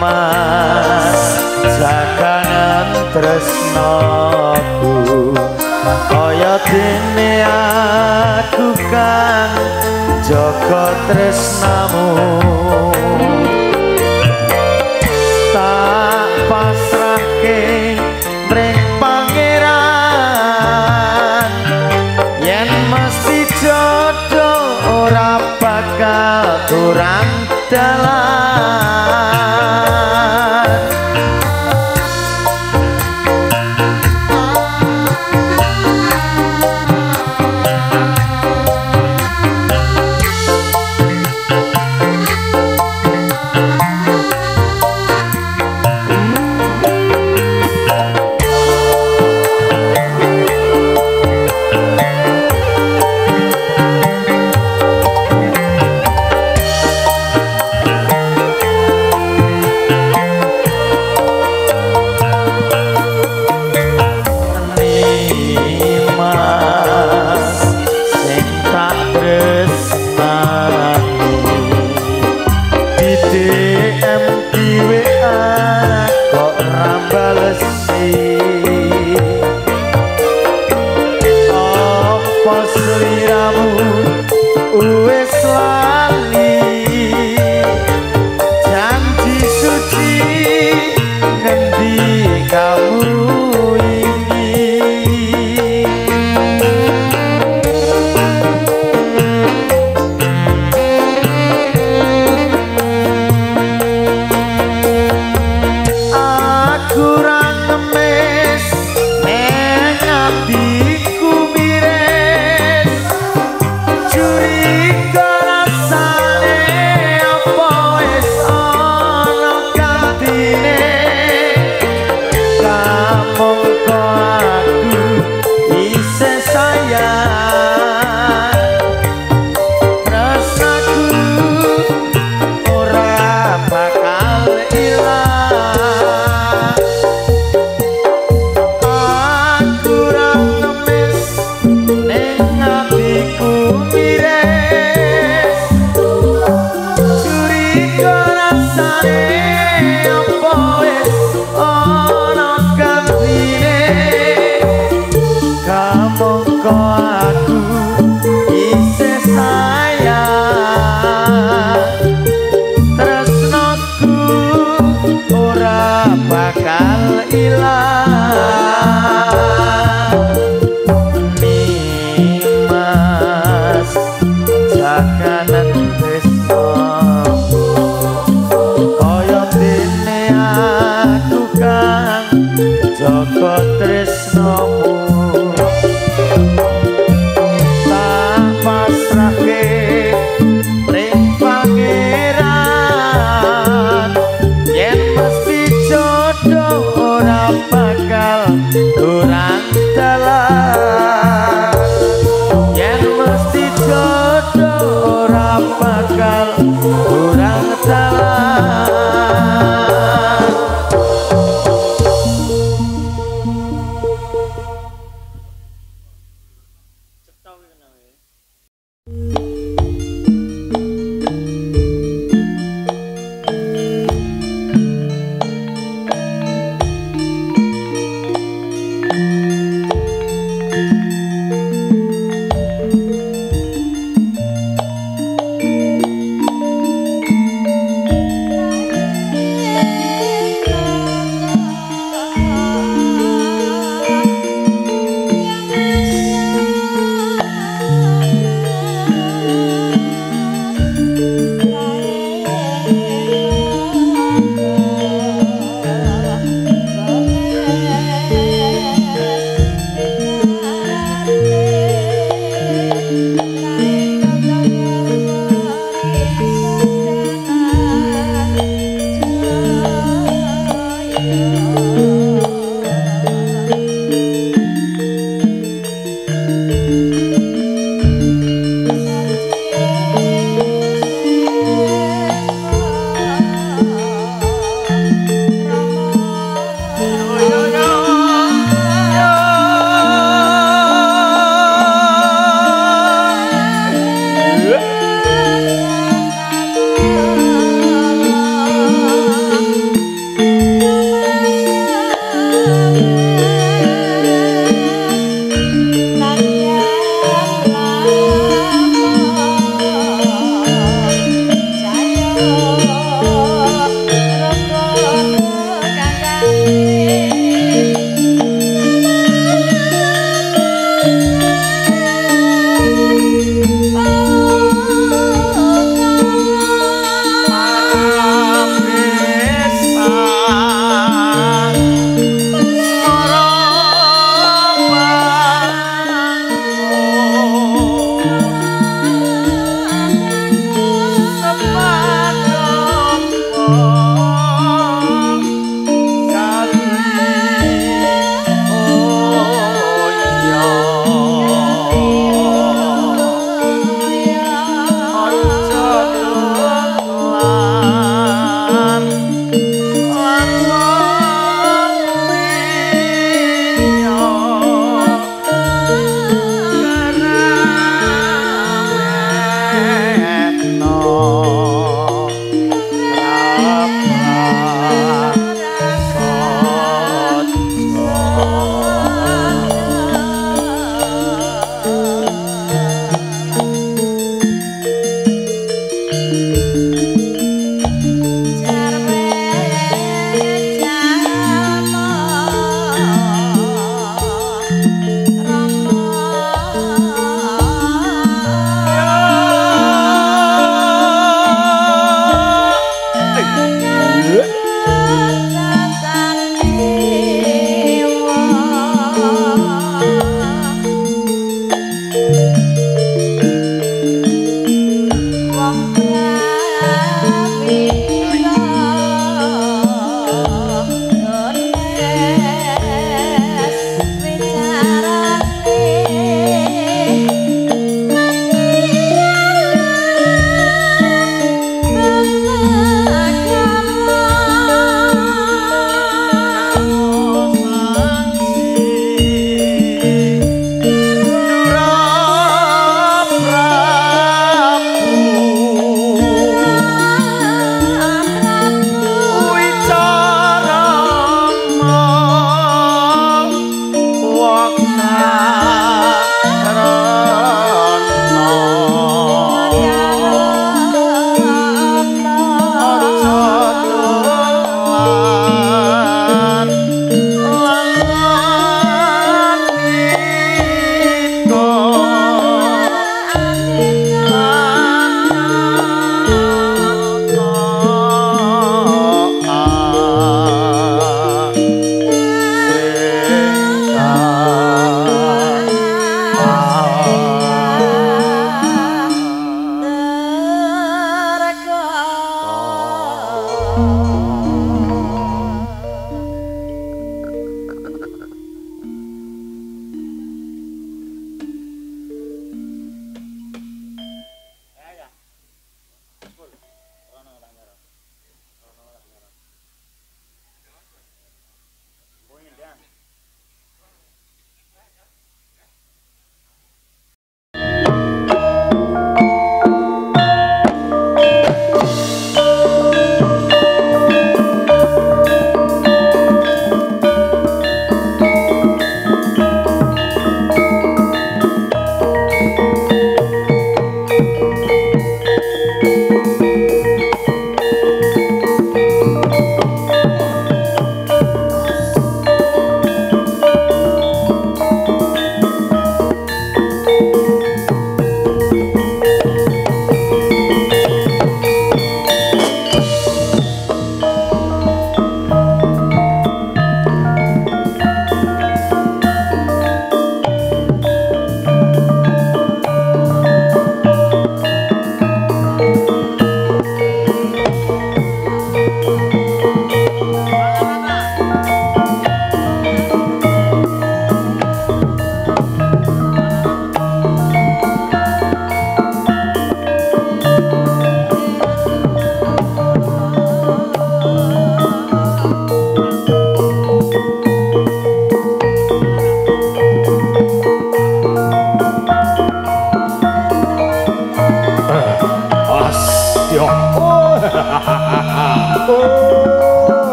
Mas jaganan tresnaku kaya dene aku kang jaga tresnamu tak pasrahke mring pangeran yen mesti jodoh ora bakal kurang dalan jaga tresnamu tak pasrahke ring pangeran yen mesti jodoh ora Hãy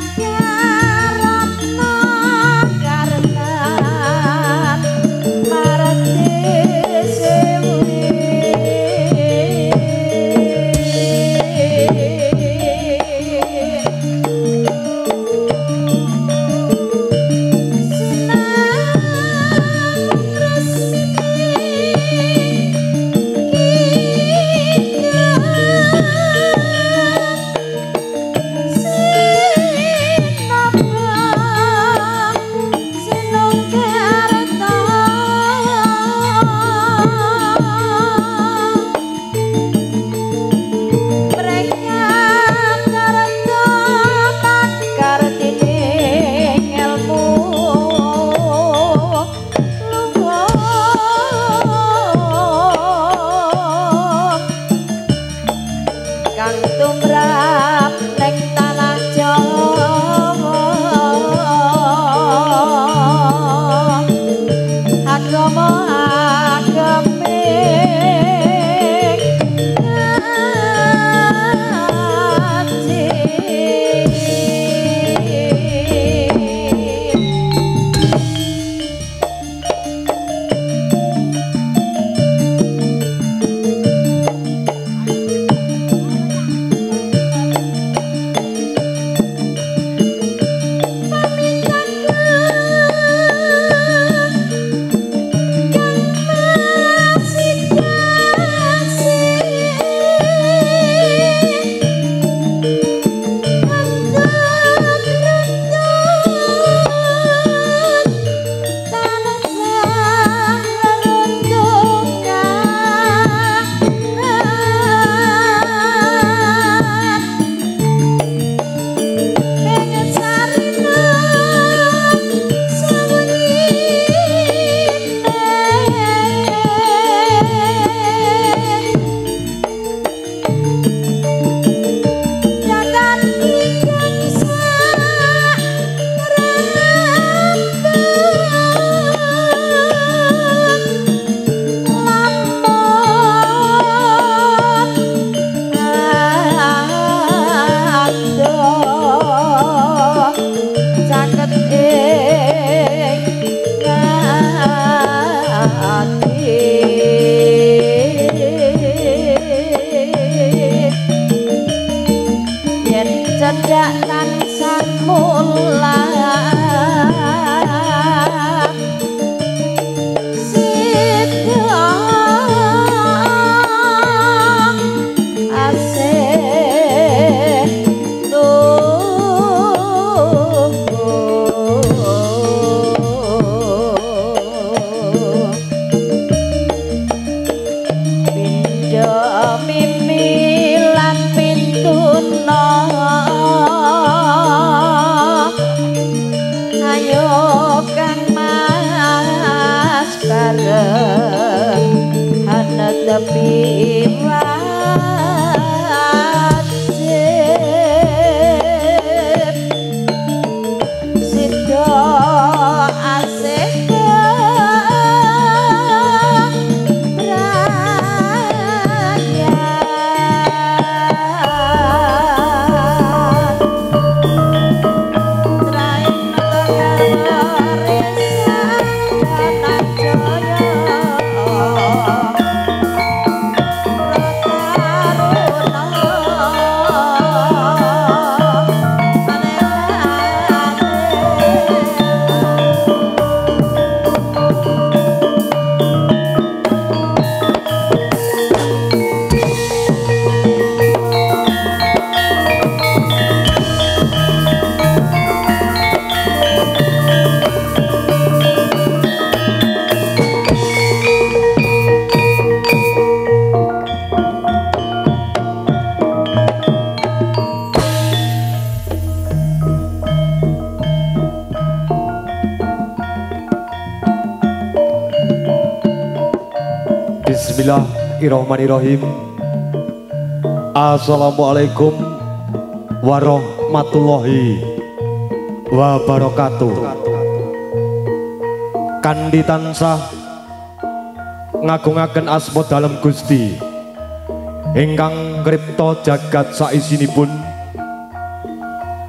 subscribe caket ing ati yen cedhak tansah mulang tepi wajib sido asik Bismillahirrahmanirrahim. Assalamualaikum warahmatullahi wabarakatuh. Kandi tansah ngagungaken asma dalem Gusti ingkang ngripta jagat saisinipun.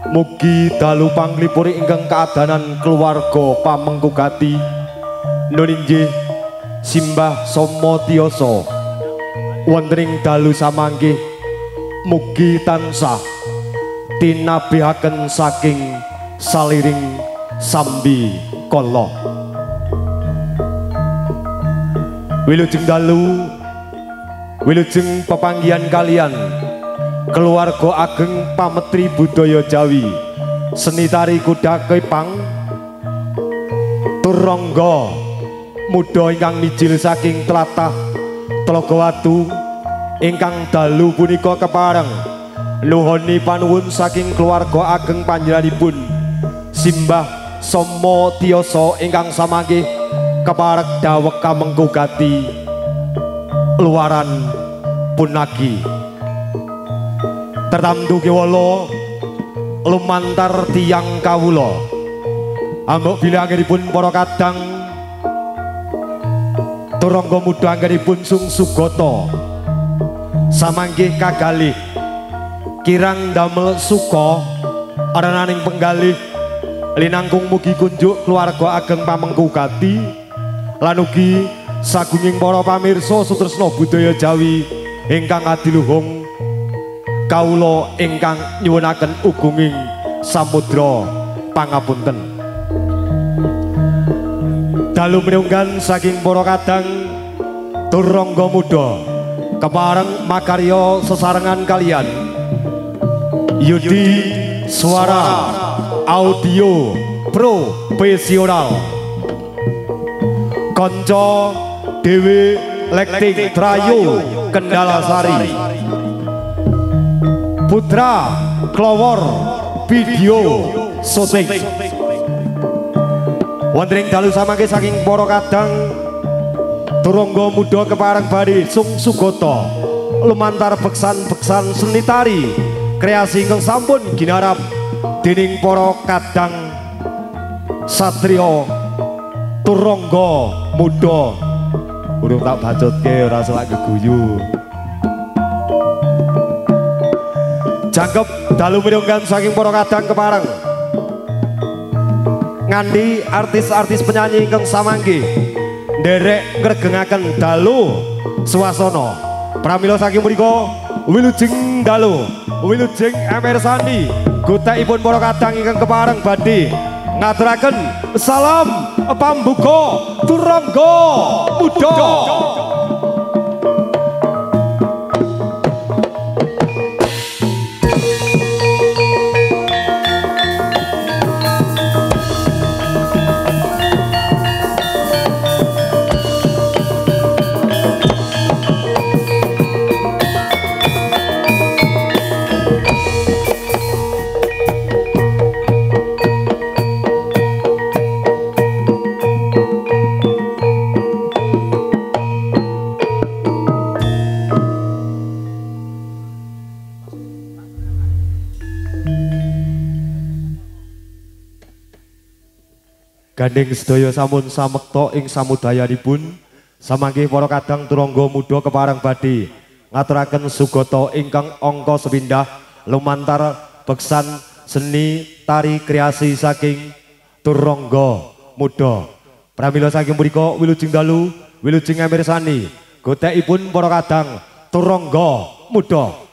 Mugi dalu panglipuri ingkang kaadanan keluarga pamengkugati nun inggih simbah Somo Tiyasa wonten ing dalu samanggih mugi tansah tinabihaken saking saliring sambi kala. Wilujeng dalu wilujeng pepanggihan kalian keluarga ageng pametri budaya Jawi seni tari kuda kepang turangga muda ingkang mijil saking tlatah Tlogowatu ingkang dalu punika kepareng nuhoni panuwun saking keluarga ageng panjenenganipun simbah Somo Tiyasa ingkang samanggih kepareng dawek kamengkugati luaran punagi tertamtu kiwala lumantar tiyang kawula ambok bilangipun para kadang turangga muda anggenipun Sung Sugata samanggih kagalih kirang damel suka arananing penggalih linangkung mugi kunjuk keluarga ageng pamengkugati lan ugi sagunging para pamirsa sutresna budaya Jawi ingkang adiluhung kawula ingkang nyuwunaken ugunging samudra pangapunten. Dalu menunggan saking para kadang turangga muda kepareng makarya sesarengan kalian Yudi Suara Audio Profesional Konco Dewi Lekting Trayu Kendalasari Putra Klowor Video Syuting wonten ing dalu samangke saking para kadang turangga muda kepareng badhe Sung Sugata lumantar beksan-beksan seni tari kreasi ingkang sampun ginarap dening para kadang satriya turangga muda. Urung tak bacotke ora selak geguyu. Jangkep dalu mirunggan saking para kadang kepareng nganti artis-artis penyanyi ingkang samangke nderek ngregengaken dalu swasana. Pramila saking mriku wilujeng dalu, wilujeng emirsani gotekipun para kadang ingkang kepareng badhe ngaturaken salam pambuka turangga muda. Gandeng sedaya sampun samekta ing samudayanipun samangke para kadang turangga muda kepareng badhe ngaturaken sugata ingkang angka sepindah lumantar beksan seni tari kreasi saking turangga muda. Pramila saking mriku wilujeng dalu, wilujeng emirsani gotekipun para kadang turangga muda.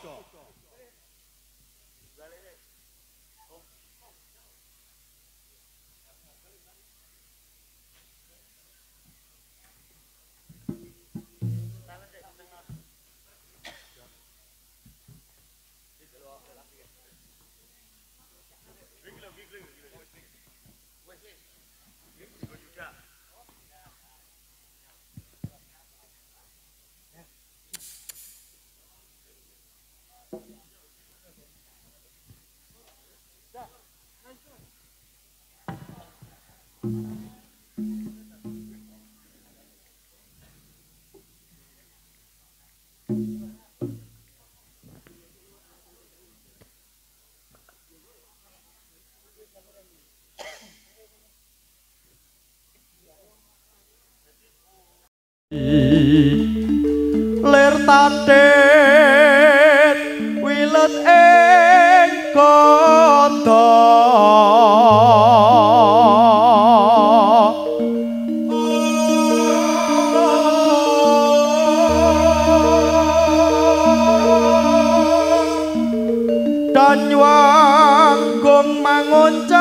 Ler tatet wilet ing kota Danyuang gong mangoncang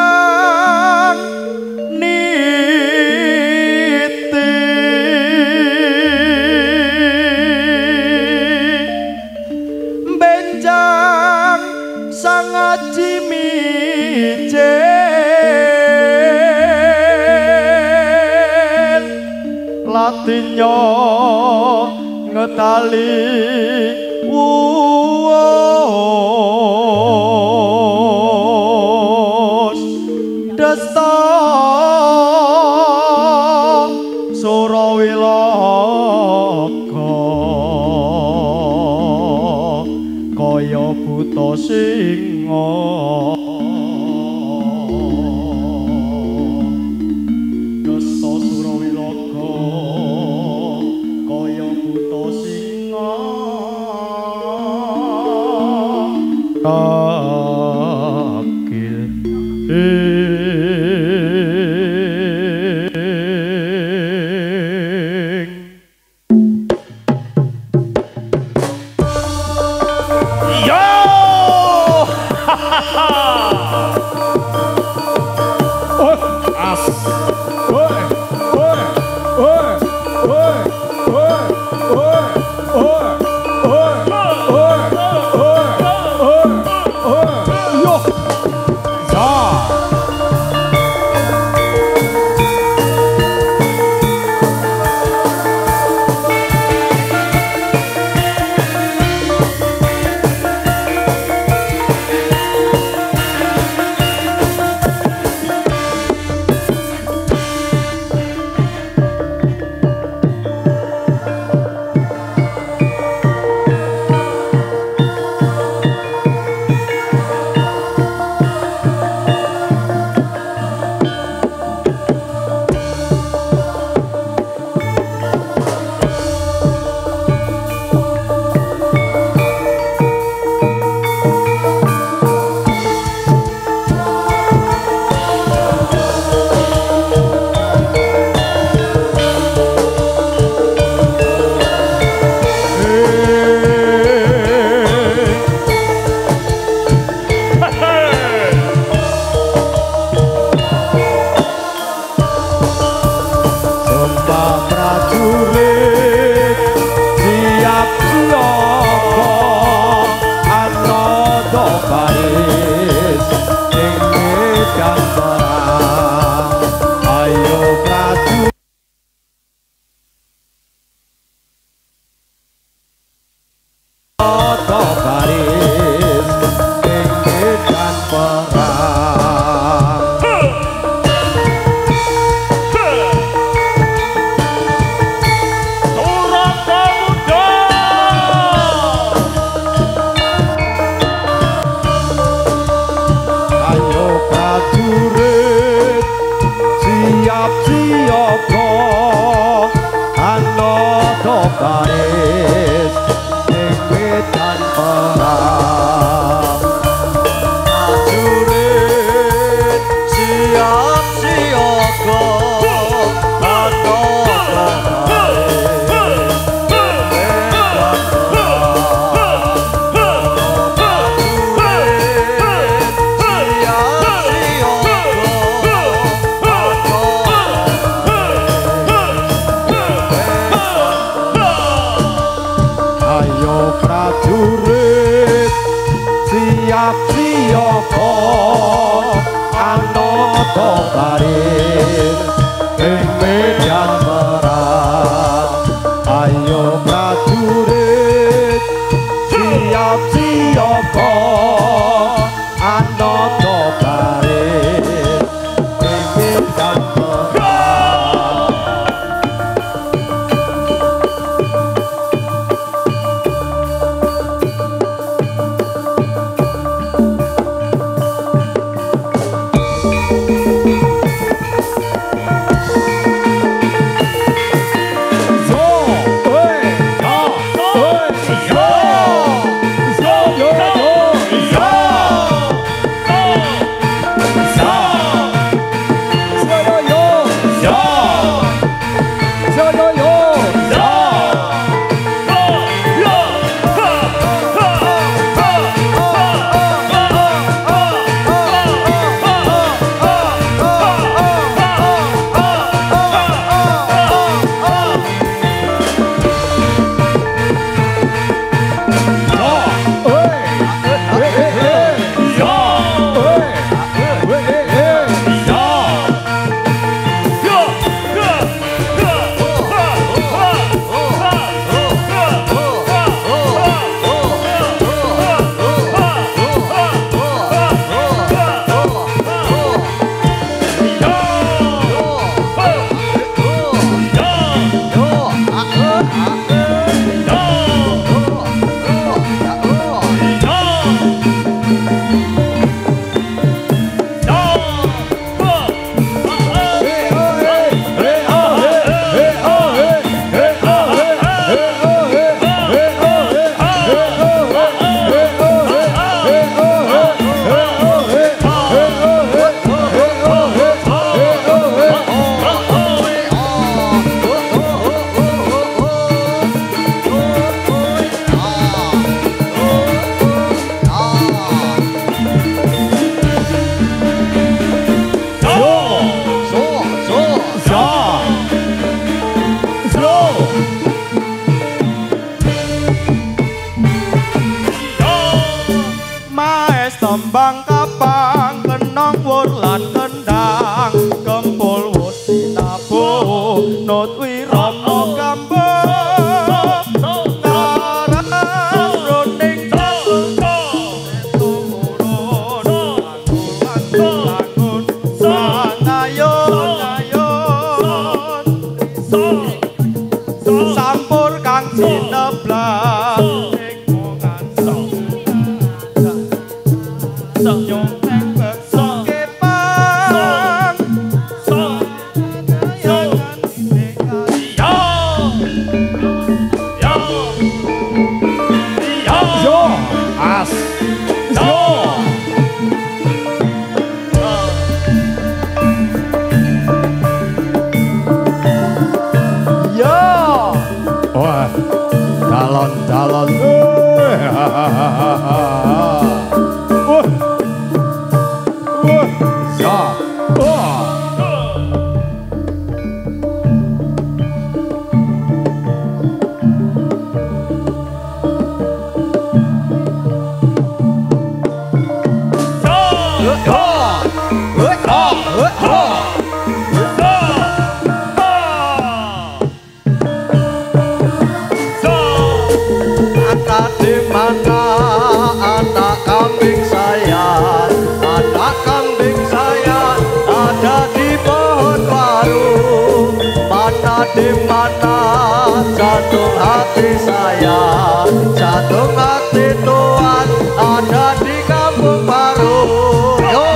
Latinyo ngetali wuos desta Surawilaka kaya buta singa akil medan perang. Ayo prajurit Toto baris ing medan perang. Ayo prajurit siap siaga Anoto baris ing medan perang. Prajurit siap siaga Anoto baris ing medan perang. Ayo prajurit siap siaga Anoto baris ing medan perang. Ayo prajurit siap siaga Anoto baris ing medan perang. Tembang kapang kenong wur lan kendang kempul wut sinabuh nut wirana gambang ngaras roning tumurun langun sangayon sampur kang sineblas nyong bekso kepang yo as yo yo wah calon-calon Di mana anak kambing saya, anak kambing saya ada di pohon baru. Mana di mana jantung hati saya, jantung hati Tuhan ada di kampung baru. Yo,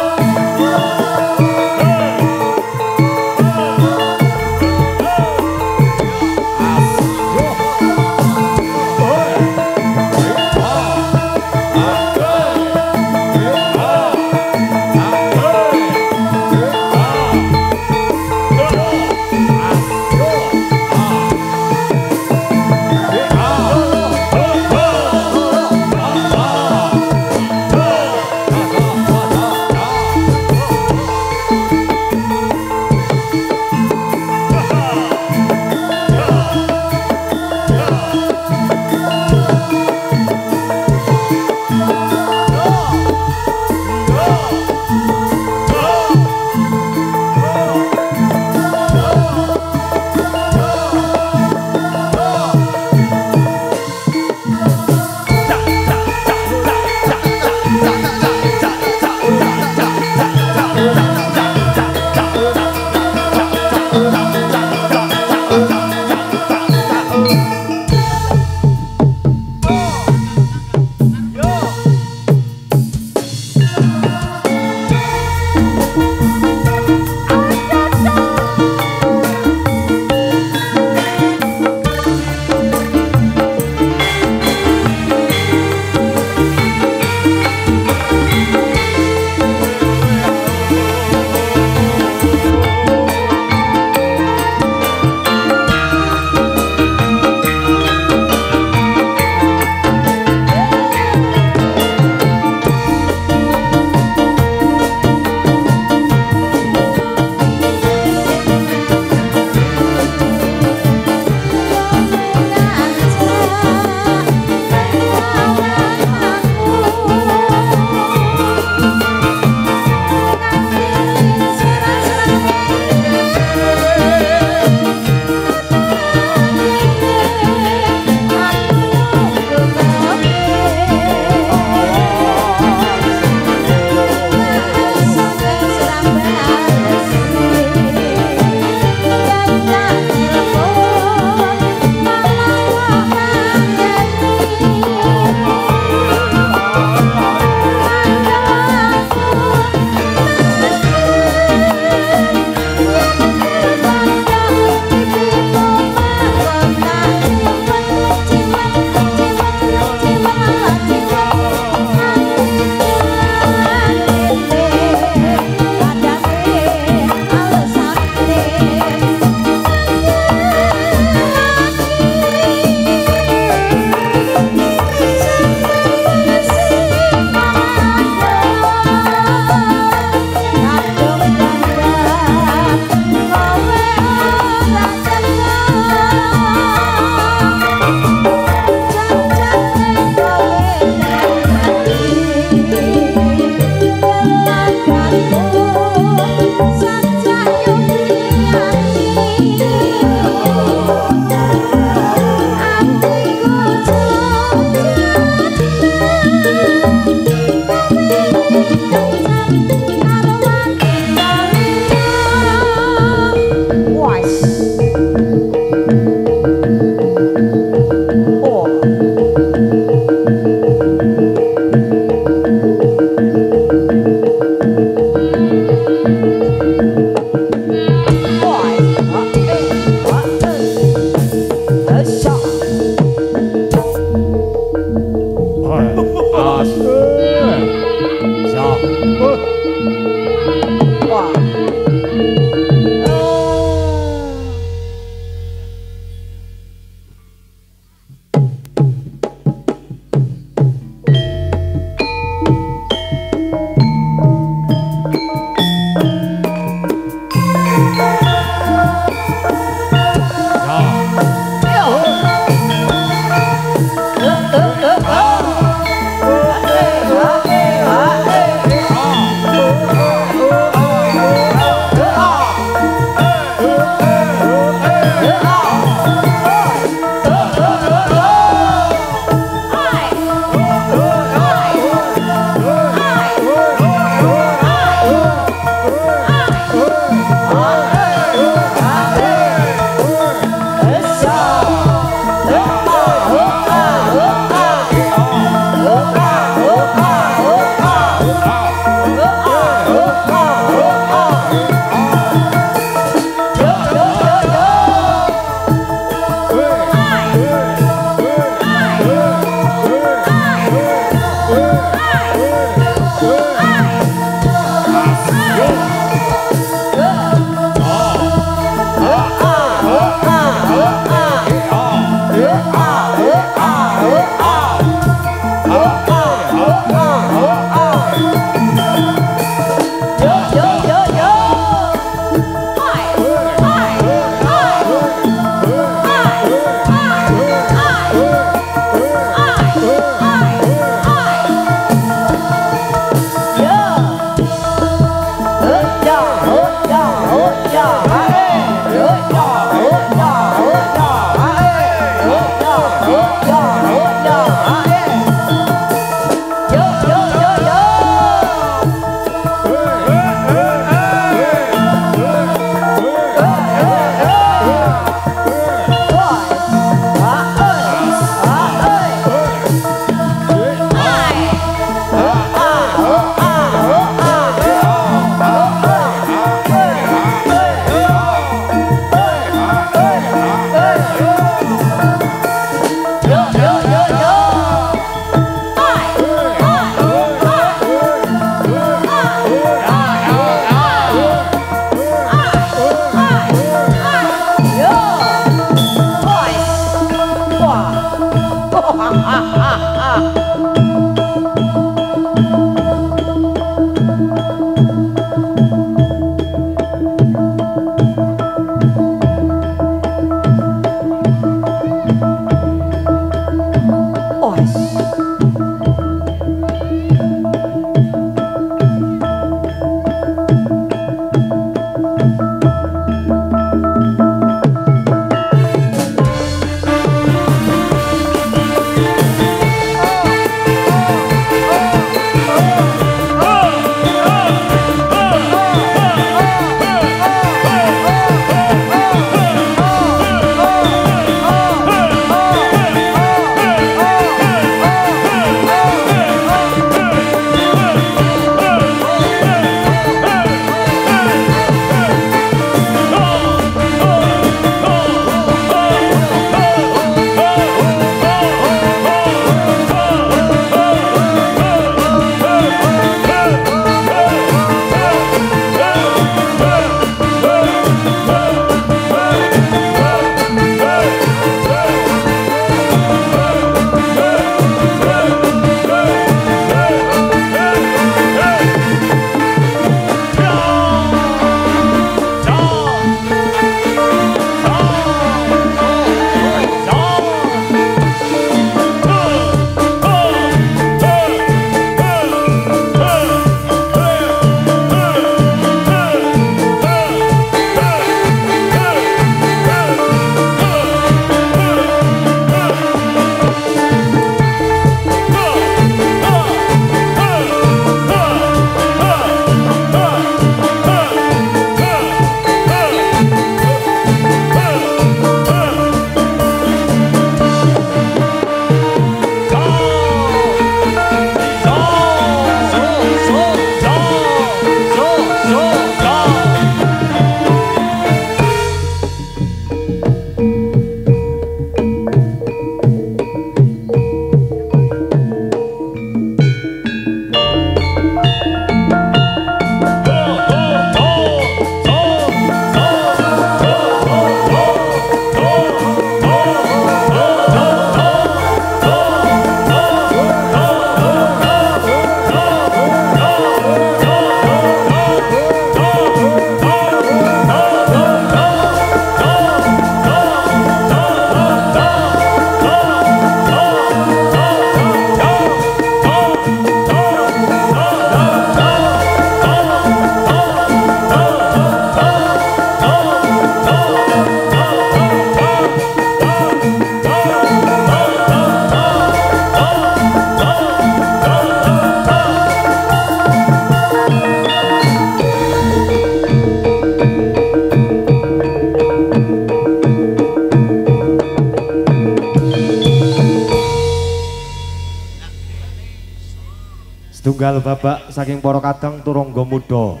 Setunggal babak saking para kadang turangga muda.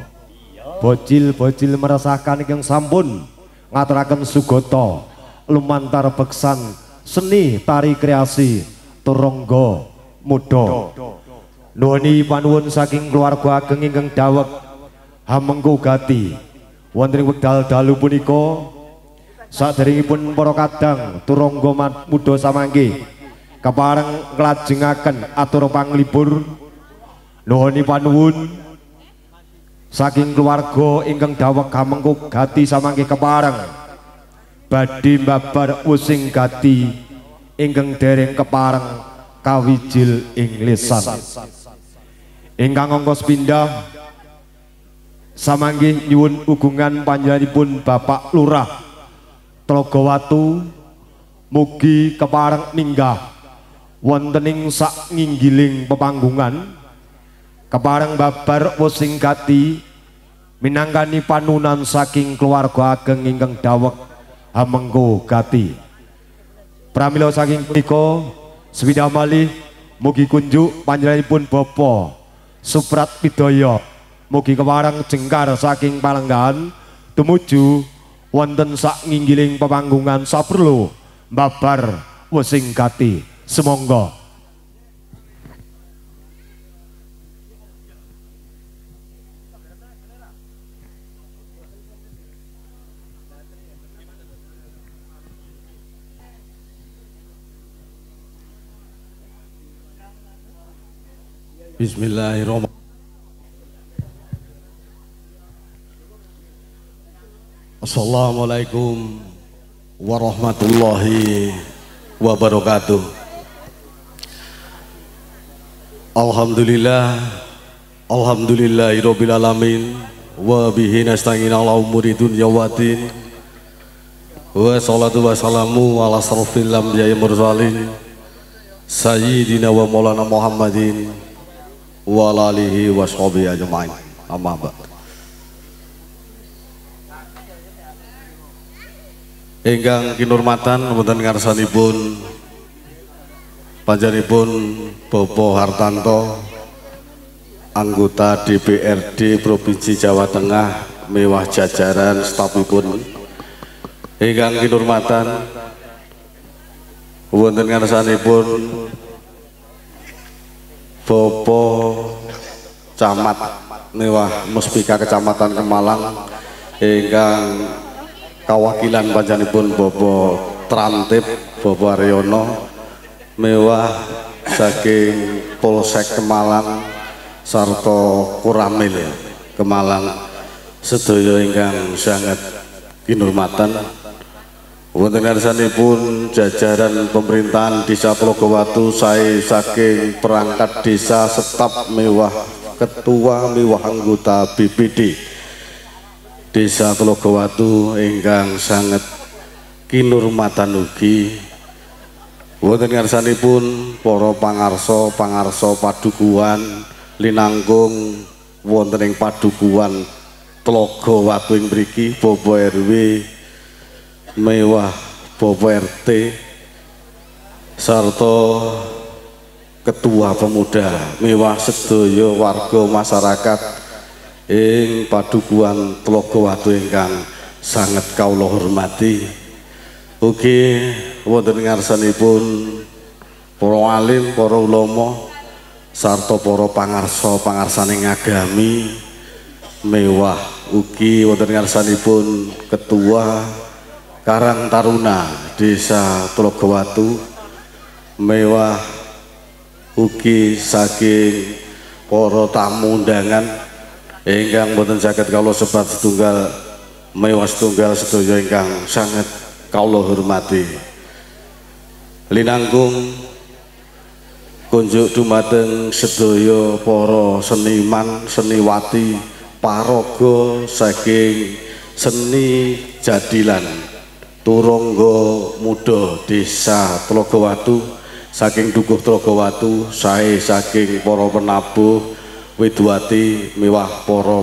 Bocil-bocil meresahkan ingkang sampun ngaturaken sugata lumantar beksan seni tari kreasi turangga muda. Nuwuni panuwun saking keluarga ageng ingkang dawek hamengku gati wonten wekdal dalu punika saderengipun para kadang turangga muda samangke kepareng nglajengaken atur panglipur. Nuhuni panuwun saking keluarga ingkang dawek hamengku gati samangke kepareng badhe mbabar using gati ingkang dereng kepareng kawijil ing lisan. Ingkang angka sepindhah samangke nyuwun ugungan panjenenganipun Bapak Lurah Tlogowatu mugi kepareng minggah wonten ing sak nginggiling pepanggungan kepareng babar wusing gati minangkani panunan saking keluarga ageng ingkang dawek hamengku gati. Pramila saking punika swidah malih mugi kunjuk panjenenganipun Bapa Suprat Pidaya mugi kepareng jengkar saking palenggahan tumuju wonten sak nginggiling pepanggungan saperlu babar wusing gati. Semonggo. Bismillahirrahmanirrahim. Assalamualaikum warahmatullahi wabarakatuh. Alhamdulillahirabbil alamin wa bihi nasta'in ala umuri dunya waddin. Wa salatu wassalamu ala asrofil anbiya'i mursalin sayyidina wa maulana Muhammadin wa ala alihi wa sahbihi ajmain. Amma ba'd. Ingkang kinurmatan wonten ngarsanipun panjenenganipun Bapak Hartanto, anggota DPRD Provinsi Jawa Tengah mewah jajaran stafipun. Ingkang kinurmatan wonten ngarsanipun Bapak Camat mewah Muspika Kecamatan Kemalang, ingkang kawakilan panjenenganipun Bapak Trantip Bapak Aryono mewah saking Polsek Kemalang sarta Koramil Kemalang, sedaya ingkang sangat kinurmatan wonten ngarsanipun jajaran pemerintahan Desa Tlogowatu, sae saking perangkat desa staf mewah ketua mewah anggota BPD Desa Tlogowatu ingkang sangat kinurmatan ugi wonten ngarsanipun para pangarsa padukuhan linanggung wonten ing padukuhan Tlogowatu ing mriki, Bapak RW mewah Bapak RT sarta ketua pemuda mewah sedaya warga masyarakat ing padukuhan Tlogowatu ingkang sangat kawula hormati. Ugi wonten ngarsanipun para alim, para ulama sarta para pangarsa-pangarsaning agami mewah ugi wonten ngarsanipun ketua Karang Taruna Desa Tlogowatu mewah ugi saking para tamu undangan ingkang boten saged kawula sebat setunggal mewah setunggal sedaya ingkang sangat kawula hormati. Linanggung kunjuk dumateng sedaya para seniman seniwati paraga saking seni jadilan turangga muda Desa Tlogowatu saking Dukuh Tlogowatu, sae saking para penabuh Widwati mewah para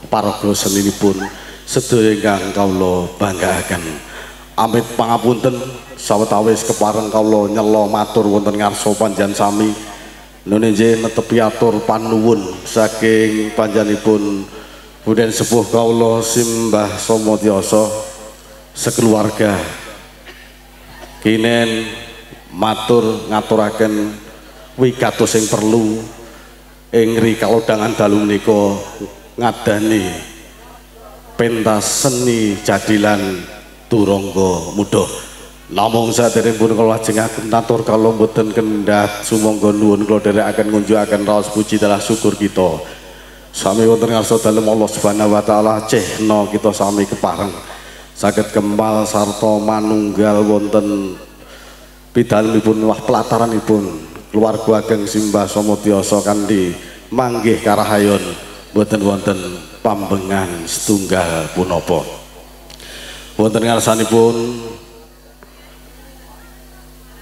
paraga seninipun sedaya ingkang kawula banggaaken. Amit pangapunten sawetawis kepareng kawula nyela matur wonten ngarsa panjenengan sami nune nggih netepi atur panuwun saking panjenenganipun Buden sepuh kawula Simbah Somotyasa sekeluarga kinen matur ngaturaken wigatos sing perlu ing rikalodangan dalu menika ngadani pentas seni jadilan turangga muda. Namung saderengipun kula lajengaken matur kala mboten kendhat sumangga nuwun kula dherekaken ngunjukaken raos puji dalah syukur kita sami wonten ngarsa dalem Allah Subhanahu wa taala cehna kita sami kepareng saged kembal sarta manunggal wonten pidalemipun wah pelataranipun keluarga ageng Simbah Somotyasa kanthi manggih karahayon boten wonten pambengan setunggal punapa. Wonten ngarsanipun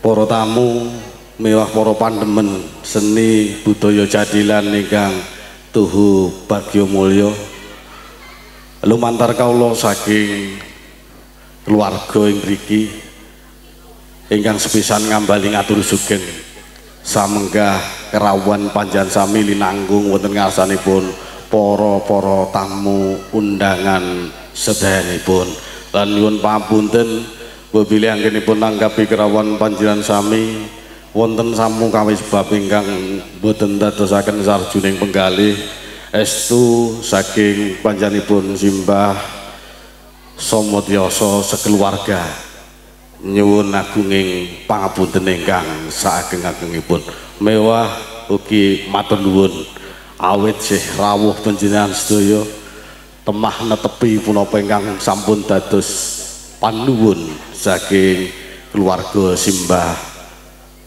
para tamu mewah para pandemen seni budaya jadilan ingkang tuhu bagya mulya lumantar kawula saking keluarga ing mriki ingkang sepisan ngambali ngatur sugeng samenggah kerawuhan panjenengan sami linanggung wonten ngarsanipun para tamu undangan sedayanipun lan nyuwun pamunten bebile anggenipun nanggapi kerawuhan panjenengan sami wonten samu kawis bab ingkang boten dadosaken sarjuning penggalih estu saking panjenenganipun Simbah Somotyasa sekeluarga nyuwun agunging pangapunten ingkang saageng-agengipun mewah ugi matur nuwun awit sih rawuh panjenengan sedaya temah netepi punapa ingkang sampun dados panuwun saking keluarga Simbah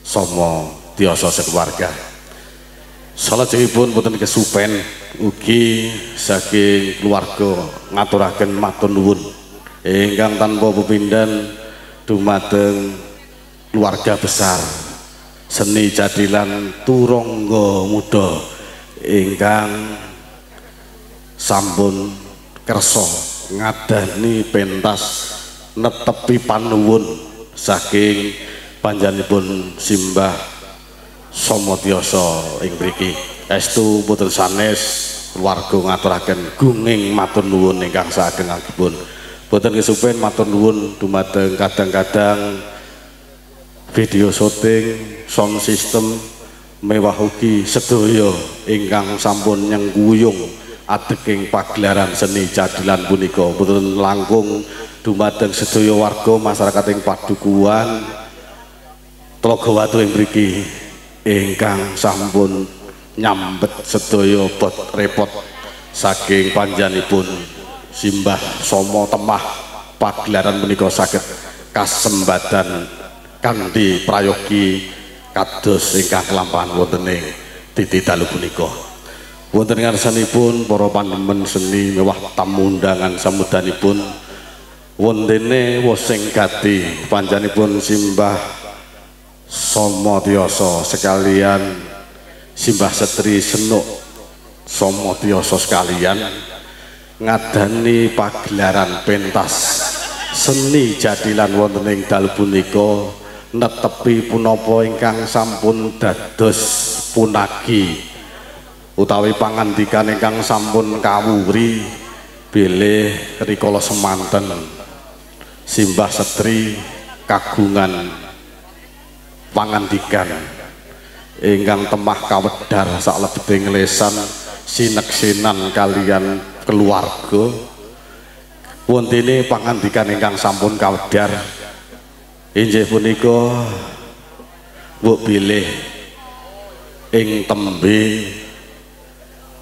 Somo Tiyasa sekeluarga. Salajengipun boten kesupen ugi saking keluarga ngaturaken matur nuwun ingkang tanpa pepindhan dumateng keluarga besar Seni Jadilan Turangga Muda ingkang sampun kersa ngadani pentas netepi panuwun saking panjenenganipun Simbah Somo Tiyasa ing mriki. Estu boten sanes keluarga ngaturaken gunging matur nuwun ingkang sagengipun. Boten kesupen matur nuwun dumateng kadang-kadang video syuting, sound system mewah ugi sedaya ingkang sampun nyengguyung adeking pagelaran seni jadilan punika boten langkung dumateng sedaya warga masyarakat ing Padukuhan Tlogowatu ing mriki ingkang sampun nyambet sedaya bot repot saking panjenenganipun Simbah Somo temah pagelaran punika saged kasembadan kanthi prayogi kados ingkang kelampahan wonten ing titi dalu punika. Wonten ngarsanipun para panemen seni mewah tamu undangan samudanipun wontene wosing gati panjenenganipun Simbah Somo Tiyasa sekalian Simbah Setri Senuk Somo Tiyasa sekalian ngadani pagelaran pentas seni jadilan wonten ing dalu punika netepi punapa ingkang sampun dados punagi utawi pangandikan ingkang sampun kawuri bilih rikala semanten Simbah Setri kagungan pangandikan ingkang temah kawedhar saklebeting lesan sineksinan kalian keluarga wontene pangandikan ingkang sampun kawedhar inggih punika mbok bilih ing tembe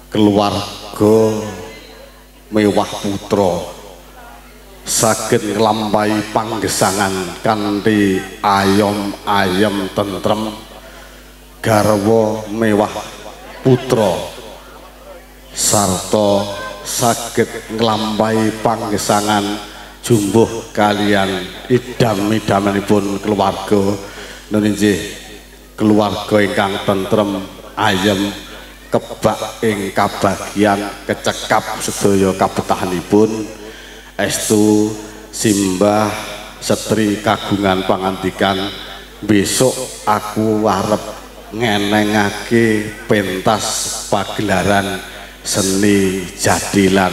keluarga mewah putra saged nglampahi panggesangan kanthi ayom-ayem tentrem garwa mewah putra sarta saged nglampahi panggesangan jumbuh kalian idam-idamanipun keluarga nggih keluarga ingkang tentrem ayem kebak ing kabagian kecekap sedaya kabetahanipun estu Simbah Setri kagungan pangandikan besok aku arep ngenengake pentas pagelaran seni jadilan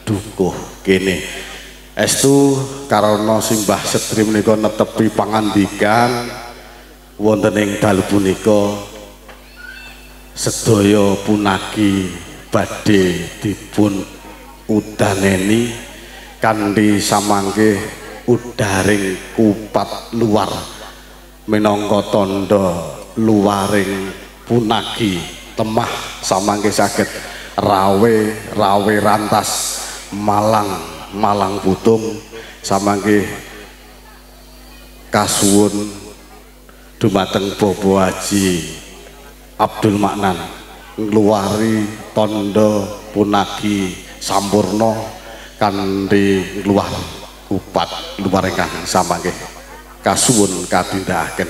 dukuh kene estu karana Simbah Setri menika netepi pangandikan wonten ing dalu punika sedaya punaki badhe dipun udaneni kanthi samangke udaring kupat luar minangka tandha luaring punaki temah samangke saged rawe rantas malang putung samangke kasuwun dumateng Bobo Haji Abdul Maknan ngluwari tandha punaki sampurna kanthi luar kupat luar ingkang samangke kasuwun katindakaken.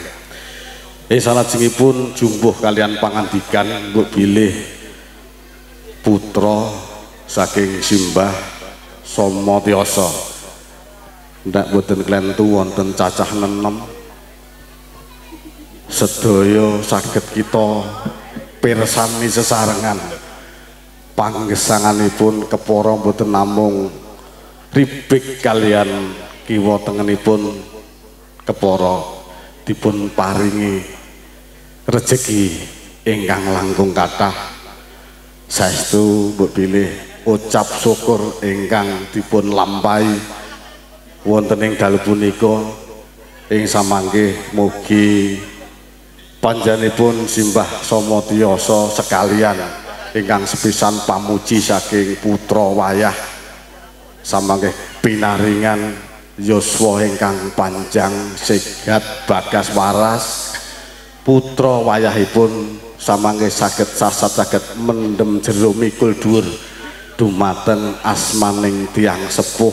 Salajengipun jumbuh kalian pangandikan mbok bilih putra saking Simbah Somo Tiyasa ndak boten klentu wonten cacah 6 sedaya saged kita pirsani sesarengan panggesanganipun kepara boten namung ribik kalian kiwa tengenipun kepara dipun paringi rejeki ingkang langkung kathah saestu mbok bilih ucap syukur ingkang dipun lampahi wonten ing dalu punika ing samangke mugi panjenenganipun simbah Soma Tiyasa sekalian ingkang sepisan pamuji saking putra wayah samangke pinaringan yuswa ingkang panjang sehat bagas waras putra wayahipun samangke saged sasat saged mendem jero mikul dhuwur dumateng asmaning tiyang sepuh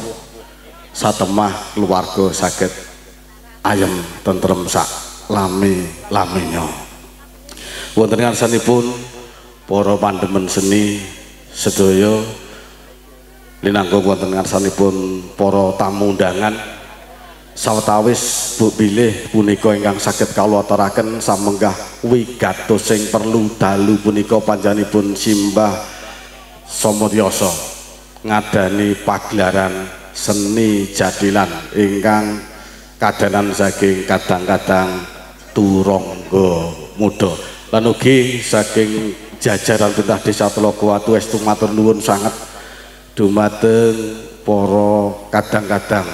satemah keluarga saged ayem tentrem sak lami-laminya wonten ngarsanipun para pandemen seni sedaya linangkung wonten ngarsanipun para tamu undangan sawetawis Bu bilih punika ingkang saged kawula aturaken samenggah wigatos sing perlu dalu punika panjenenganipun simbah Soma Tiyasa ngadani pagelaran seni jadilan ingkang kadanan saking kadang-kadang turangga muda lan ugi saking jajaran Perintah Desa Telogowatu estu matur nuwun sanget dumateng para kadang-kadang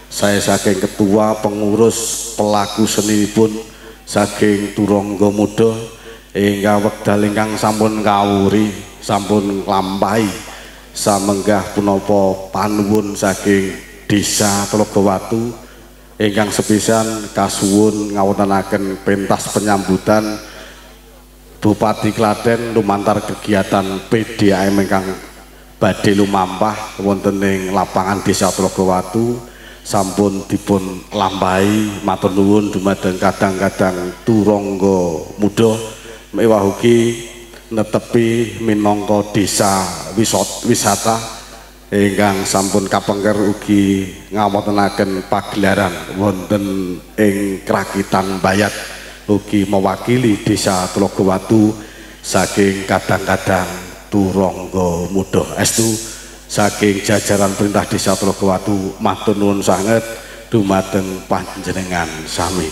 saya saking ketua pengurus pelaku seni pun saking turangga muda ingkang wekdal ingkang sampun kawuri sampun nglampahi samenggah punapa panuwun saking Desa Telogowatu ingkang sepisan kasuwun ngawontenaken pentas penyambutan Bupati Klaten lumantar kegiatan PDAM ingkang badhe lumampah wonten ing lapangan Desa Telogowatu sampun dipun lampahi matur nuwun dumateng kadang-kadang turangga muda mewah ugi netepi minangka desa wisata ingkang sampun kapengker ugi ngawontenaken pagelaran wonten ing Krakitan Bayat ugi mewakili Desa Telogowatu saking kadang-kadang turangga muda estu saking jajaran Perintah Desa Telogowatu matur nuwun sanget dumateng panjenengan sami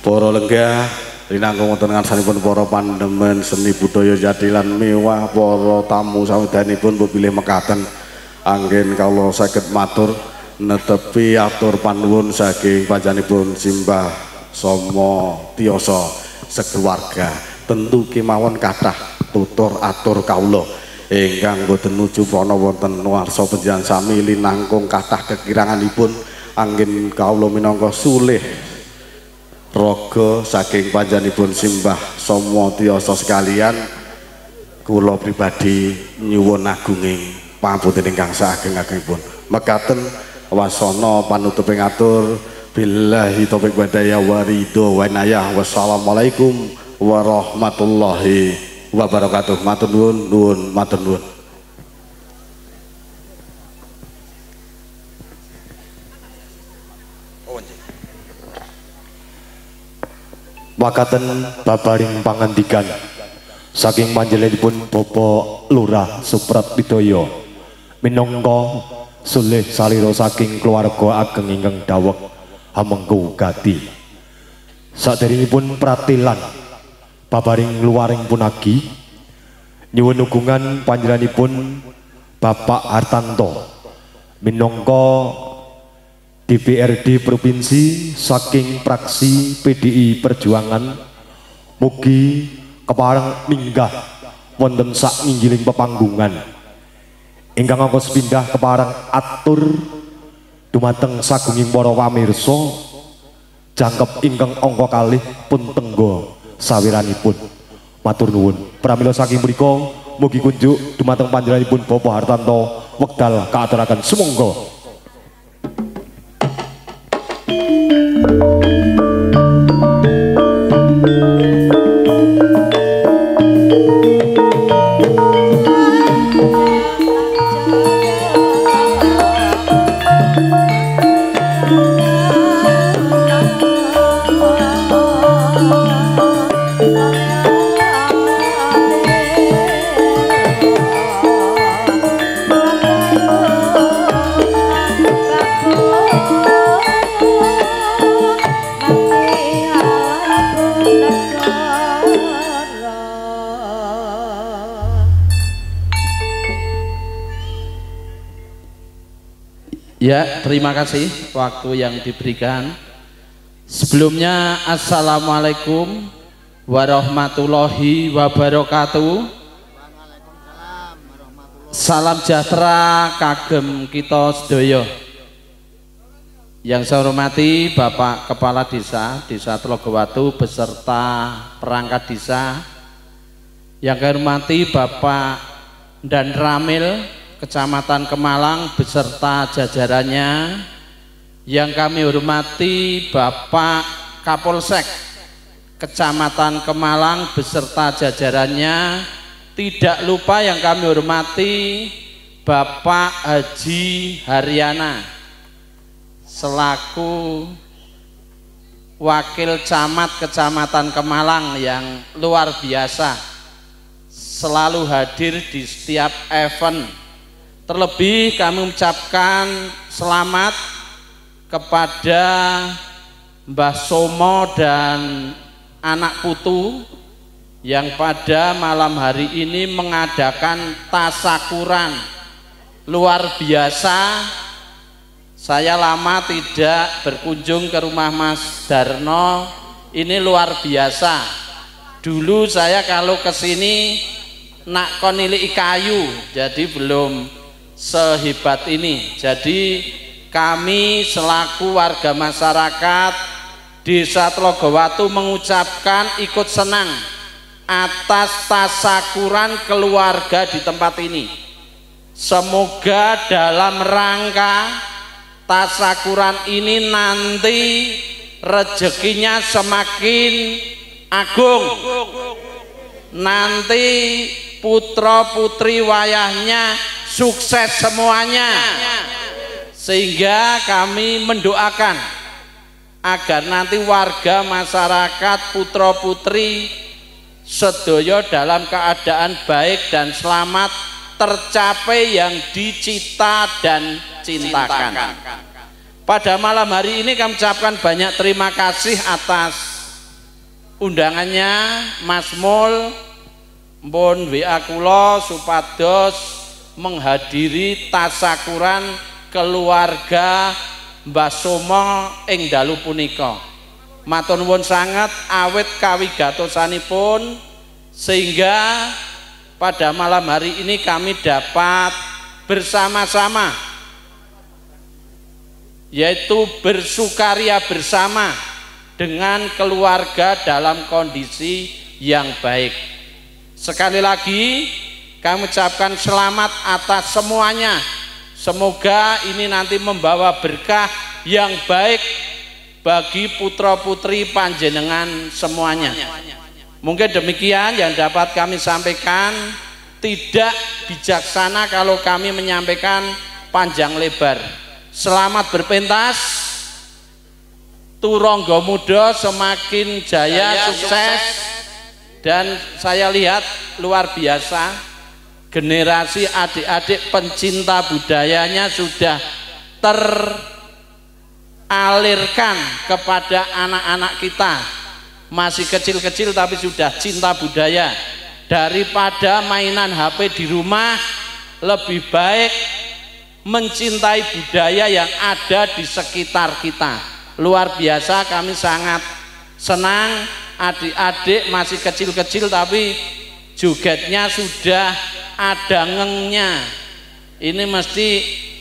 para lenggah linangkung wonten ngarsanipun para pandemen seni budaya jadilan mewah para tamu sawedanipun bilih mekaten anggen kawula saged matur netepi atur panuwun saking panjenenganipun simbah Soma Tiyasa sekeluarga tentu kemawon kathah tutur atur kawula ingkang boten nuju prana wonten nuarsa panjenengan sami linangkung kathah kekiranganipun anggen kawula minangka sulih raga saking panjenenganipun simbah Soma Tiyasa sekalian kula pribadi nyuwun agunging pangapunten ingkang saageng-agengipun mekaten wasana panutuping atur billahi taufiq wa hidayah wa ridho wa inayah wassalamualaikum warahmatullahi wabarakatuh matur nuwun matur nuwun wakaten babaring pangandikan saking panjenenganipun Bapak Lurah Supratidaya minangka sulih salira saking keluarga ageng ingkang dawuh Hamengku Gati saderengipun pratilan babaring luaring punagi nyuwun ugungan panjenenganipun Bapak Hartanto minangka DPRD Provinsi saking praksi PDI Perjuangan mugi kepareng minggah wonten sak nginggiling pepanggungan ingkang angkos pindah kepareng atur dumateng sagunging para pamirsa jangkep ingkang angka kalih pun tenggo sawiranipun matur nuwun pramila saking mriku mugi kunjuk dumateng panjenenganipun Bapak Hartanto wekdal kaaturaken sumangga Ya, terima kasih waktu yang diberikan. Sebelumnya, Assalamualaikum warahmatullahi wabarakatuh. Salam sejahtera kagem kita sedaya. Yang saya hormati Bapak Kepala Desa Tlogowatu beserta perangkat desa. Yang saya hormati Bapak Dan Ramil Kecamatan Kemalang beserta jajarannya. Yang kami hormati Bapak Kapolsek Kecamatan Kemalang beserta jajarannya. Tidak lupa yang kami hormati Bapak Haji Haryana selaku Wakil Camat Kecamatan Kemalang yang luar biasa, selalu hadir di setiap event. Terlebih kami mengucapkan selamat kepada Mbah Somo dan anak putu yang pada malam hari ini mengadakan tasakuran luar biasa. Saya lama tidak berkunjung ke rumah Mas Darno, ini luar biasa. Dulu saya kalau kesini nak konili kayu, jadi belum sehebat ini. Jadi kami selaku warga masyarakat Desa Tlogowatu mengucapkan ikut senang atas tasakuran keluarga di tempat ini. Semoga dalam rangka tasakuran ini nanti rezekinya semakin agung, nanti putra putri wayahnya sukses semuanya, sehingga kami mendoakan agar nanti warga masyarakat putra putri sedaya dalam keadaan baik dan selamat, tercapai yang dicita dan cintakan. Pada malam hari ini kami ucapkan banyak terima kasih atas undangannya Mas Mul mpun WA kula supados menghadiri tasakuran keluarga Mbah Somo ing dalu punika. Matur nuwun sangat awit kawigatosanipun sehingga pada malam hari ini kami dapat bersama-sama, yaitu bersukaria bersama dengan keluarga dalam kondisi yang baik. Sekali lagi kami ucapkan selamat atas semuanya. Semoga ini nanti membawa berkah yang baik bagi putra putri panjenengan semuanya. Mungkin demikian yang dapat kami sampaikan. Tidak bijaksana kalau kami menyampaikan panjang lebar. Selamat berpentas, turangga muda semakin jaya, sukses. Dan saya lihat luar biasa, generasi adik-adik pencinta budayanya sudah alirkan kepada anak-anak kita, masih kecil-kecil tapi sudah cinta budaya. Daripada mainan HP di rumah, lebih baik mencintai budaya yang ada di sekitar kita. Luar biasa, kami sangat senang. Adik-adik masih kecil-kecil tapi jogetnya sudah ada ngengnya. Ini mesti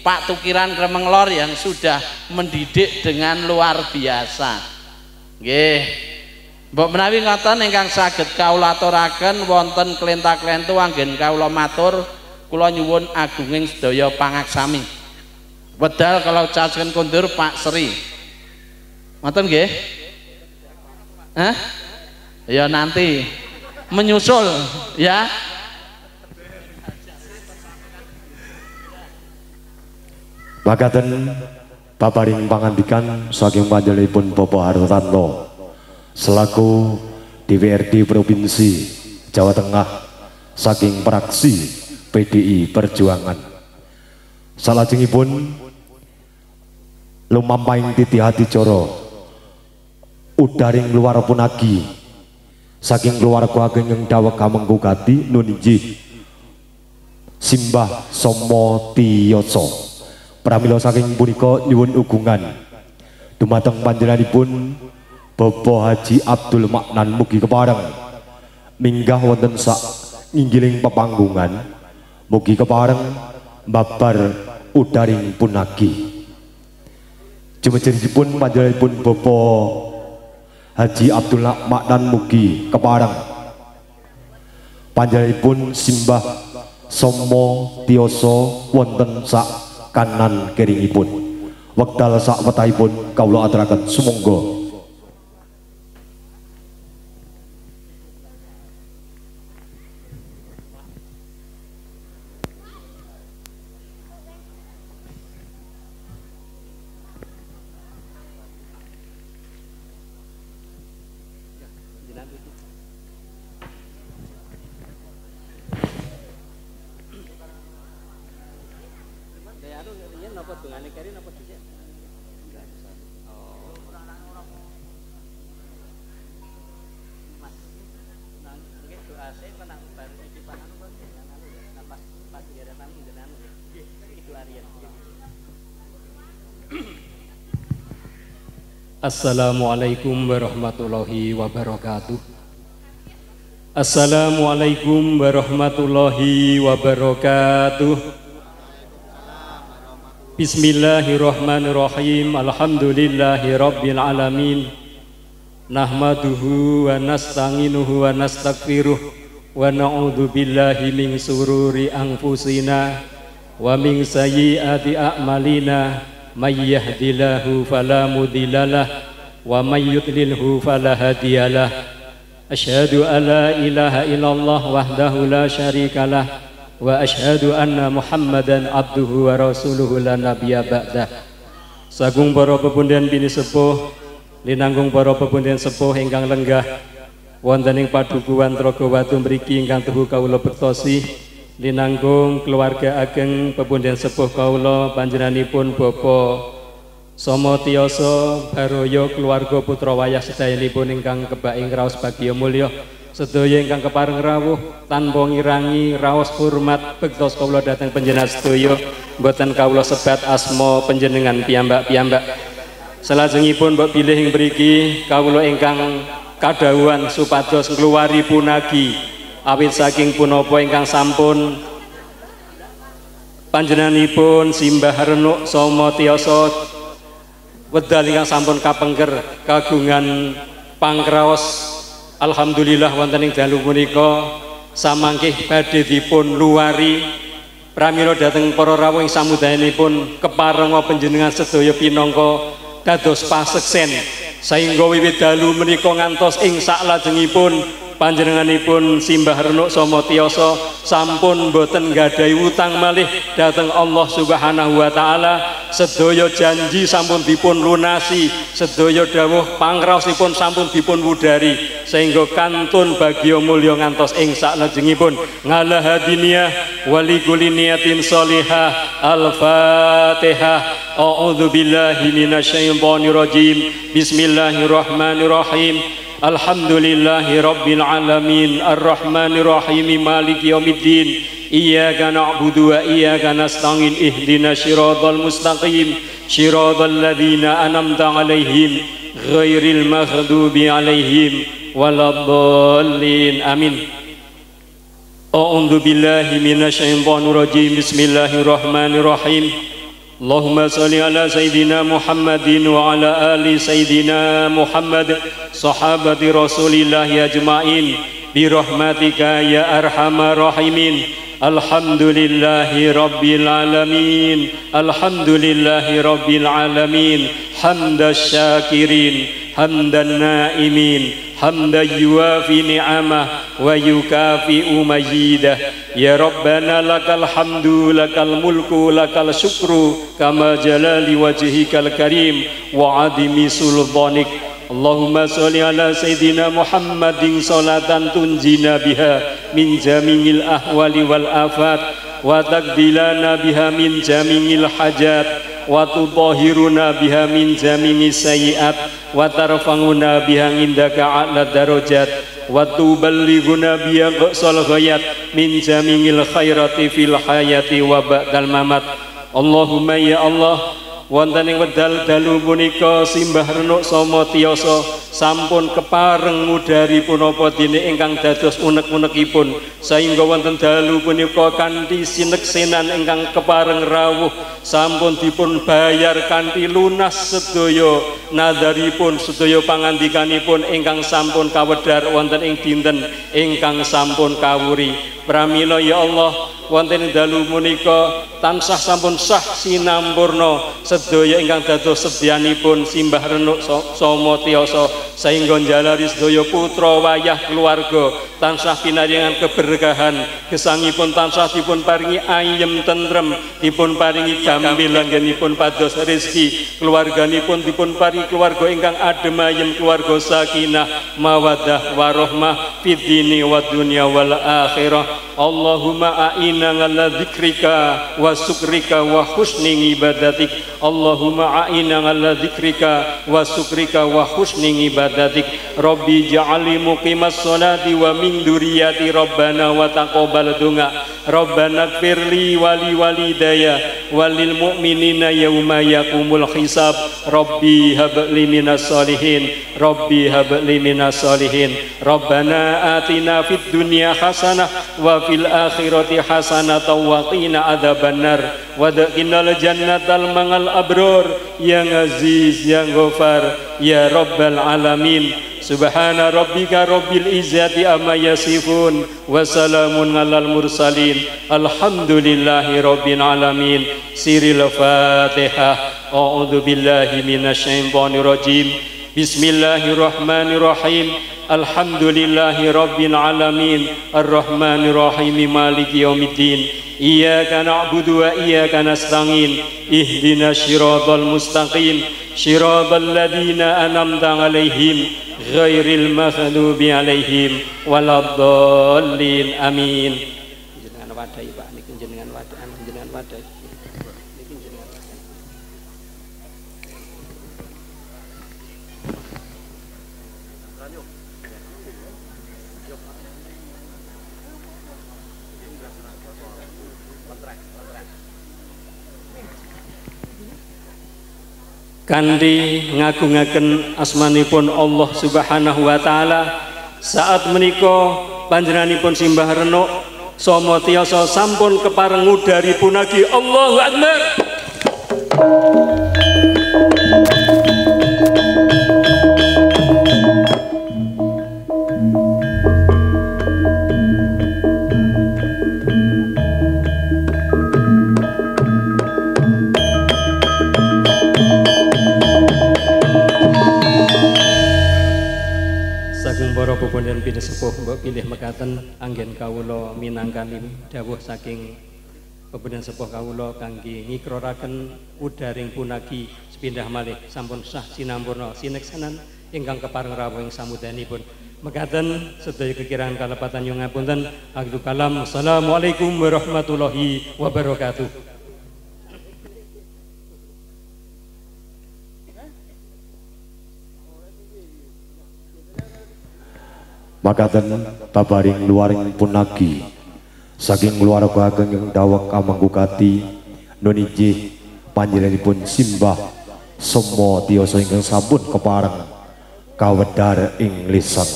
Pak Tukiran Kremenglor yang sudah mendidik dengan luar biasa. Nggih. Mbok menawi ngoten ingkang saged kawula aturaken wonten klenta-klentu anggen kawula matur, kula nyuwun agunging sedaya pangaksami. Wedal kalau cacaken kondur Pak Sri. Ngoten nggih? Hah? Ya nanti menyusul ya. Makaten paparing pangandikan saking panjenenganipun Bapak Hartanto selaku DPRD Provinsi Jawa Tengah saking praksi PDI Perjuangan. Salajengipun lumampahing titi hati coro udaring luar punagi saking keluarga ageng yang dawek kamenggugati nun injih Simbah Somo Tiyoso pramila saking punika nyuwun ugungan dumateng panjenenganipun Bapak Haji Abdul Maknan mugi kepareng minggah wonten sak nginggiling pepanggungan, mugi kepareng babar udaring punagi. Jumenjenipun panjenenganipun Bapak Haji Abdul Maknan mugi kepareng panjenenganipun simbah somo tioso wonten sak kanan kiringipun. Wekdal sak wetahipun kawula aturaken sumangga. Assalamualaikum warahmatullahi wabarakatuh. Assalamualaikum warahmatullahi wabarakatuh. Bismillahirrahmanirrahim. Alhamdulillahi rabbil alamin. Nahmaduhu wa nasta'inuhu wa nastaghfiruh wa na'udzu billahi min sururi anfusina wa min sayyiati a'malina. May yahdillahu fala mudhillalah wa may yudlilhu fala hadiyalah. Asyhadu an la ilaha illallah wahdahu la syarikalah wa asyhadu anna Muhammadan abduhu wa rasuluhu la nabiyya ba'dah. Sagung para pepundhen bini sepuh, linanggung para pepundhen sepuh ingkang lenggah wonten ing padukuhan Trogowatu mriki ingkang tuhu kawula bektosi. Linanggung keluarga ageng pepundhen sepuh kawula panjenenganipun Bapak Somo Tioso Baroyo keluarga putra wayah sedayanipun ingkang kebaing raos bagya mulya sedaya ingkang kepareng rawuh tanpa ngirangi raos hormat bektos kawula dhateng panjenengan sedaya mboten kawula sebat asma panjenengan piyambak-piyambak. Salajengipun mbok bilih ing mriki kawula ingkang kadhawuhan supados ngluwari punagi awit saking punapa ingkang sampun panjenenganipun simbah renuk Somo Tioso wedal ingkang sampun kapengker kagungan pangkraos. Alhamdulillah wonten ing dalu punika samangkih badhe dipun luwari pramila dhateng para rawuh ing samudayanipun keparenga panjenengan sedaya pinangka dados paseksen saengga wiwit dalu menika ngantos ing saklajengipun panjenenganipun simbah renuk Somo Tioso sampun boten nggadahi utang malih dhateng Allah Subhanahu wa taala. Sedaya janji sampun dipun lunasi, sedaya dawuh pangraosipun sampun dipun wudari sehingga kantun bagya mulya ngantos ing saklajengipun ngalah hadiniyah walikuli niyatin sholihah. Al-Fatihah. A'udzu billahi minasyaitonir rajim. Bismillahirrahmanirrahim. Alhamdulillahi rabbil alamin arrahmanir rahim maliki yaumiddin iyyaka na'budu wa iyyaka nasta'in ihdinas siratal mustaqim siratal ladzina an'amta 'alaihim ghairil maghdubi 'alaihim waladdallin amin. A'udzu billahi minasyaitonir rajim. Bismillahirrahmanirrahim. Allahumma salli ala Sayyidina Muhammadin wa ala ali Sayyidina Muhammad sahabati Rasulillah ajma'in birahmatika ya arhamar rahimin. Alhamdulillahi rabbil alamin. Alhamdulillahi rabbil alamin. Hamdas syakirin hamdan naimin hamdan yuafi ni'amah wa yukafi'u majidah. Ya Rabbana lakal hamdu lakal mulku lakal syukru kama jalali wajhikal karim wa adimi sultanik. Allahumma sholli ala Sayyidina Muhammadin salatan tunjina biha min jami'il ahwali wal afat wa taqbilana biha min jami'il hajat wa tutahhiruna biha min jami'i sayyi'at wa tarfa'una biha indaka a'la darajat wa tuballighuna biha aqsal ghayat min jami'il khairati fil hayati wa ba'dal mamat. Allahumma ya Allah wonten ing wedal dalu punika simbah renuk sama tiyasa sampun kepareng ngudari punapa dene ingkang dados unek-unekipun sehingga wonten dalu punika kanthi sineksenan ingkang kepareng rawuh sampun dipun bayar kanthi lunas sedaya nadaripun sedaya pangandikanipun ingkang sampun kawedhar wonten ing dinten ingkang sampun kawuri. Pramila ya Allah wonten ing dalu menika tansah sampun sah sinampurna sedaya ingkang dados sedyanipun simbah renuk sama tiyasa sehingga njalari sedaya putra wayah keluarga tansah pinaringan keberkahan gesangipun tansah dipun paringi ayem tentrem dipun paringi gambil langgenipun pados rezeki keluarganipun dipun paringi keluarga ingkang adem ayem keluarga sakinah mawaddah warahmah fid dini wad dunya wal akhirah. Allahumma a'inna ala dzikrika wa syukrika wa husni ibadatik. Allahumma a'inna ala dzikrika wa syukrika wa husni ibadatik. Rabbi ja'alni muqimas sholati wa min dzurriyyati rabbana wa taqabbal du'a. Rabbana ighfirli wa li walidayya walil mu'minina yauma yaqumul hisab. Rabbi hab li minas sholihin. Rabbi hab li minas sholihin. Rabbana atina fid dunya hasanah wa fil akhirati hasanatan wa qina adzabannar wa adkhilnal jannatal mangal abror yang aziz yang ghafar ya rabbal alamin. Subhana rabbika rabbil izzati amma yasifun wa salamun alal mursalin alhamdulillahi rabbil alamin. Siril Fatihah. A'udzu billahi minasyaitonir rajim. Bismillahirrahmanirrahim. Alhamdulillahi rabbil alamin arrahmanir rahim maliki yaumiddin iyyaka na'budu wa iyyaka nasta'in ihdinas siratal mustaqim siratal ladzina an'amta 'alaihim ghairil maghdubi 'alaihim waladdallin amin. Jenengan wadahi Pak niki jenengan wadahi jenengan wadahi niki jenengan kanthi ngagungaken asmanipun Allah Subhanahu wa taala saat menika panjenenganipun simbah renuk sama tiyasa sampun kepareng ngudari punagi Allahu Akbar. Para pepundhen pinesepuh mbok pilih mekaten anggen kawula minangkani dawuh saking pepundhen sepuh kawula kangge ngikraraken udaring punagi sepindah malih sampun sah sinampurna sineksanan ingkang kepareng rawuh ing samudanipun. Mekaten sedaya kekirangan kalepatan nyuwun ngapunten. Akhirul kalam. Assalamualaikum warahmatullahi wabarakatuh. Makaten babaring luaring punagi saking keluarga ageng yang dawek amanggukati nunijih panjenenganipun simbah semua tiyasa ingkang sampun kepareng kawedhar ing lisan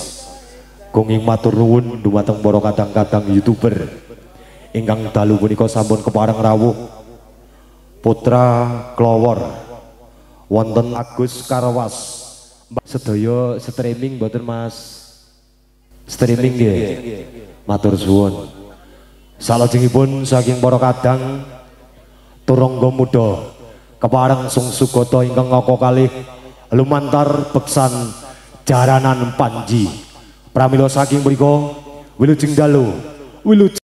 kenging matur nuwun dumateng para kadang-kadang YouTuber ingkang dalu punika sampun kepareng rawuh putra klawor wonten Agus Karawas sedaya streaming mboten Mas? Streaming nggih. Matur suwun. Salajengipun saking para kadang turangga muda kepareng Sungsugata ingkang ngoko kalih lumantar beksan jaranan Panji. Pramila saking mriku wilujeng dalu wilujeng